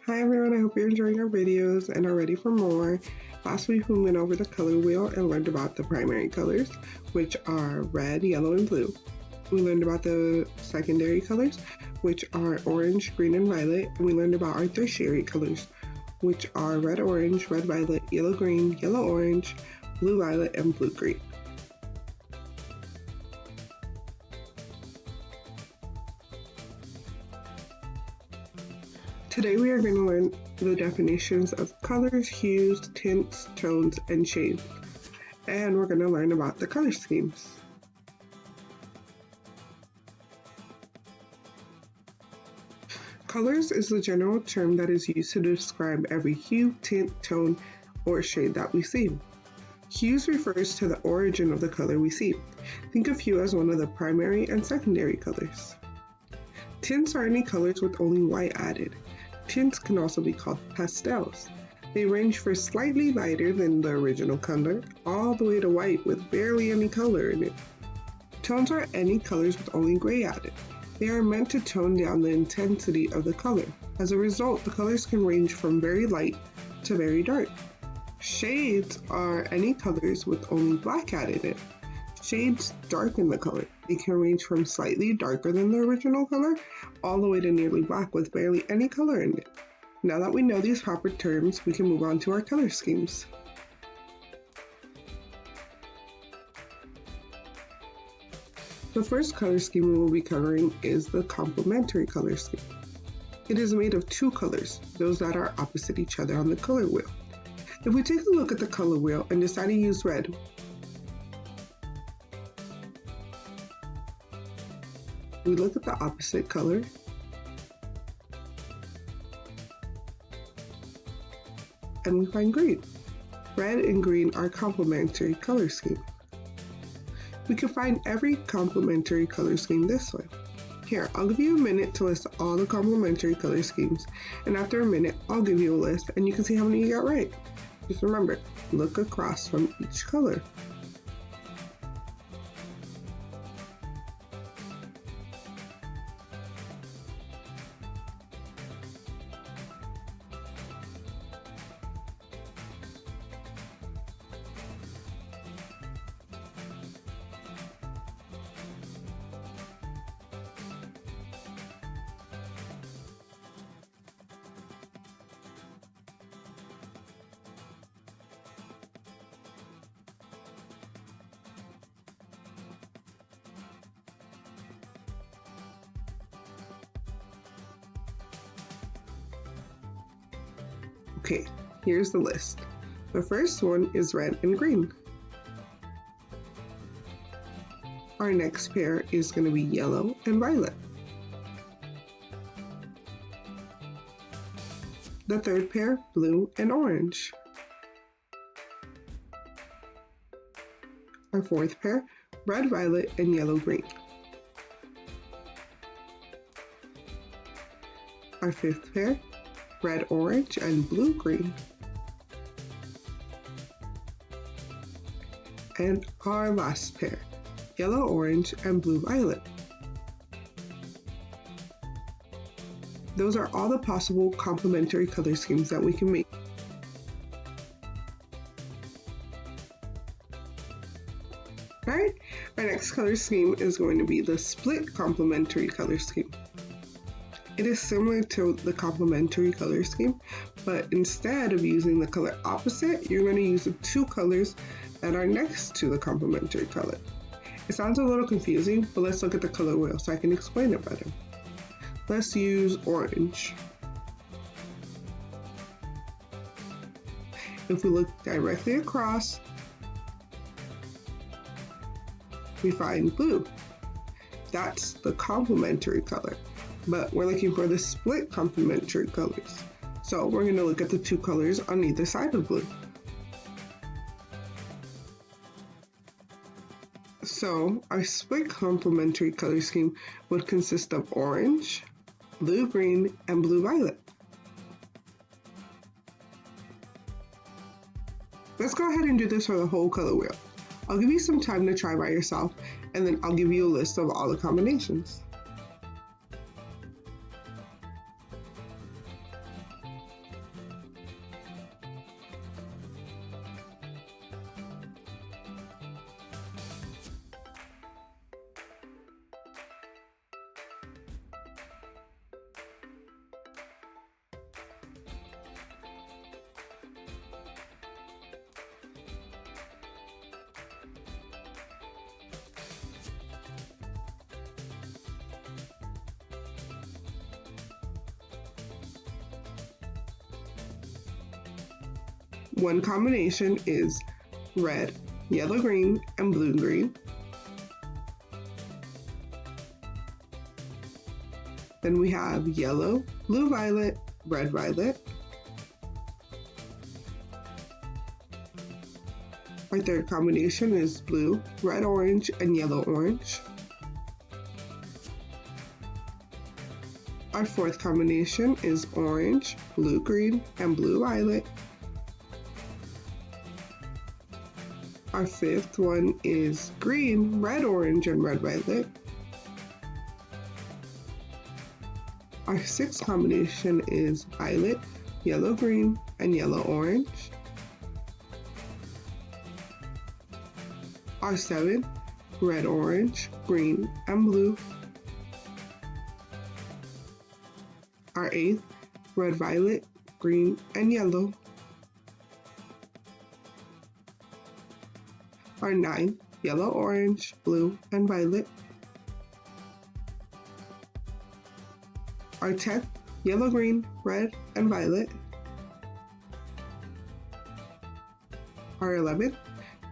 Hi everyone, I hope you're enjoying our videos and are ready for more. Last week we went over the color wheel and learned about the primary colors, which are red, yellow, and blue. We learned about the secondary colors, which are orange, green, and violet, and we learned about our tertiary colors, which are red, orange, red, violet, yellow, green, yellow, orange, blue, violet, and blue, green. Today we are going to learn the definitions of colors, hues, tints, tones, and shades. And we're going to learn about the color schemes. Colors is the general term that is used to describe every hue, tint, tone, or shade that we see. Hues refers to the origin of the color we see. Think of hue as one of the primary and secondary colors. Tints are any colors with only white added. Tints can also be called pastels. They range from slightly lighter than the original color, all the way to white with barely any color in it. Tones are any colors with only gray added. They are meant to tone down the intensity of the color. As a result, the colors can range from very light to very dark. Shades are any colors with only black added in it. Shades darken the color. They can range from slightly darker than the original color all the way to nearly black with barely any color in it. Now that we know these proper terms, we can move on to our color schemes. The first color scheme we will be covering is the complementary color scheme. It is made of two colors, those that are opposite each other on the color wheel. If we take a look at the color wheel and decide to use red, we look at the opposite color and we find green. Red and green are complementary color scheme. We can find every complementary color scheme this way. Here, I'll give you a minute to list all the complementary color schemes, and after a minute, I'll give you a list and you can see how many you got right. Just remember, look across from each color. Okay, here's the list. The first one is red and green. Our next pair is going to be yellow and violet. The third pair, blue and orange. Our fourth pair, red, violet, and yellow, green. Our fifth pair, red, orange, and blue, green. And our last pair, yellow, orange, and blue, violet. Those are all the possible complementary color schemes that we can make. Alright, our next color scheme is going to be the split complementary color scheme. It is similar to the complementary color scheme, but instead of using the color opposite, you're going to use the two colors that are next to the complementary color. It sounds a little confusing, but let's look at the color wheel so I can explain it better. Let's use orange. If we look directly across, we find blue. That's the complementary color. But we're looking for the split complementary colors. So we're going to look at the two colors on either side of blue. So our split complementary color scheme would consist of orange, blue, green, and blue, violet. Let's go ahead and do this for the whole color wheel. I'll give you some time to try by yourself, and then I'll give you a list of all the combinations. One combination is red, yellow, green, and blue, green. Then we have yellow, blue, violet, red, violet. Our third combination is blue, red, orange, and yellow, orange. Our fourth combination is orange, blue, green, and blue, violet. Our fifth one is green, red, orange, and red, violet. Our sixth combination is violet, yellow, green, and yellow, orange. Our seventh, red, orange, green, and blue. Our eighth, red, violet, green, and yellow. Our ninth, yellow, orange, blue, and violet. Our 10th, yellow, green, red, and violet. Our 11th,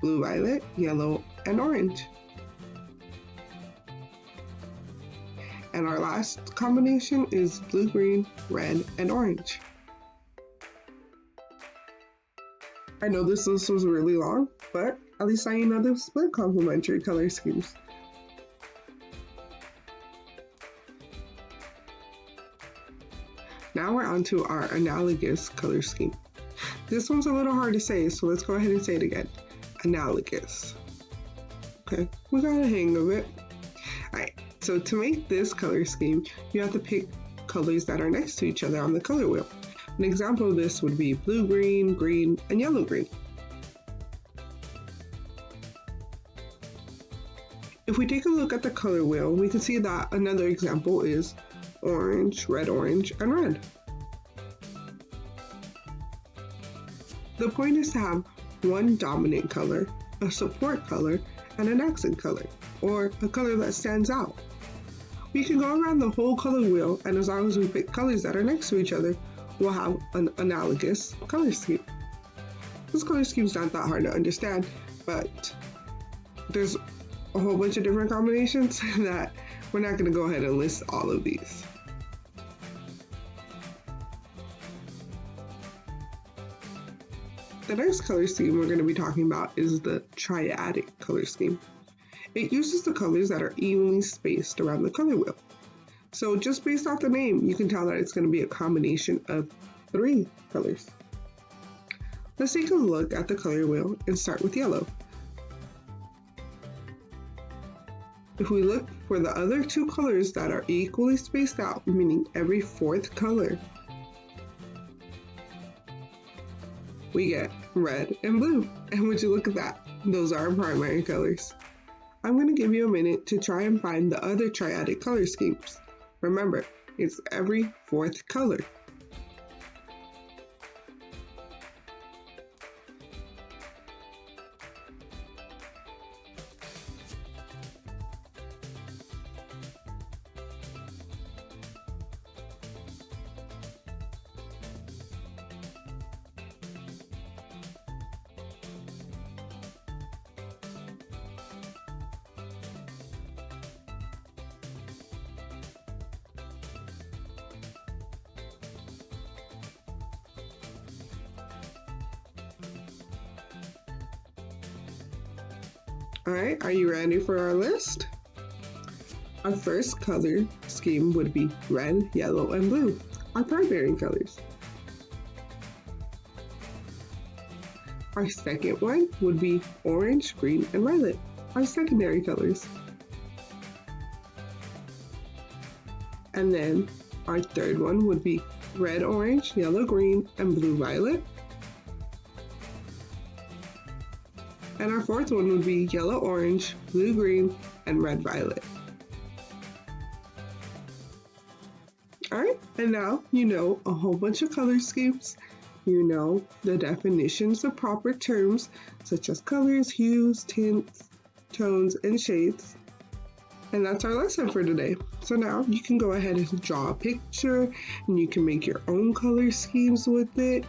blue, violet, yellow, and orange. And our last combination is blue, green, red, and orange. I know this list was really long, but at least I know the split complementary color schemes. Now we're on to our analogous color scheme. This one's a little hard to say, so let's go ahead and say it again. Analogous. Okay, we got a hang of it. Alright, so to make this color scheme, you have to pick colors that are next to each other on the color wheel. An example of this would be blue, green, green, and yellow, green. If we take a look at the color wheel, we can see that another example is orange, orange, and red. The point is to have one dominant color, a support color, and an accent color, or a color that stands out. We can go around the whole color wheel, and as long as we pick colors that are next to each other, we'll have an analogous color scheme. This color scheme is not that hard to understand, but there's a whole bunch of different combinations that we're not going to go ahead and list all of these. The next color scheme we're going to be talking about is the triadic color scheme. It uses the colors that are evenly spaced around the color wheel. So just based off the name, you can tell that it's going to be a combination of 3 colors. Let's take a look at the color wheel and start with yellow. If we look for the other 2 colors that are equally spaced out, meaning every 4th color, we get red and blue. And would you look at that? Those are our primary colors. I'm going to give you a minute to try and find the other triadic color schemes. Remember, it's every 4th color. Alright, are you ready for our list? Our first color scheme would be red, yellow, and blue, our primary colors. Our second one would be orange, green, and violet, our secondary colors. And then our third one would be red, orange, yellow, green, and blue, violet. And our fourth one would be yellow, orange, blue, green, and red, violet. Alright, and now you know a whole bunch of color schemes. You know the definitions of proper terms such as colors, hues, tints, tones, and shades. And that's our lesson for today. So now you can go ahead and draw a picture and you can make your own color schemes with it.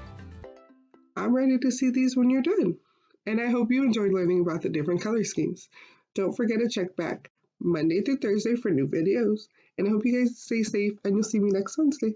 I'm ready to see these when you're done. And I hope you enjoyed learning about the different color schemes. Don't forget to check back Monday through Thursday for new videos. And I hope you guys stay safe and you'll see me next Wednesday.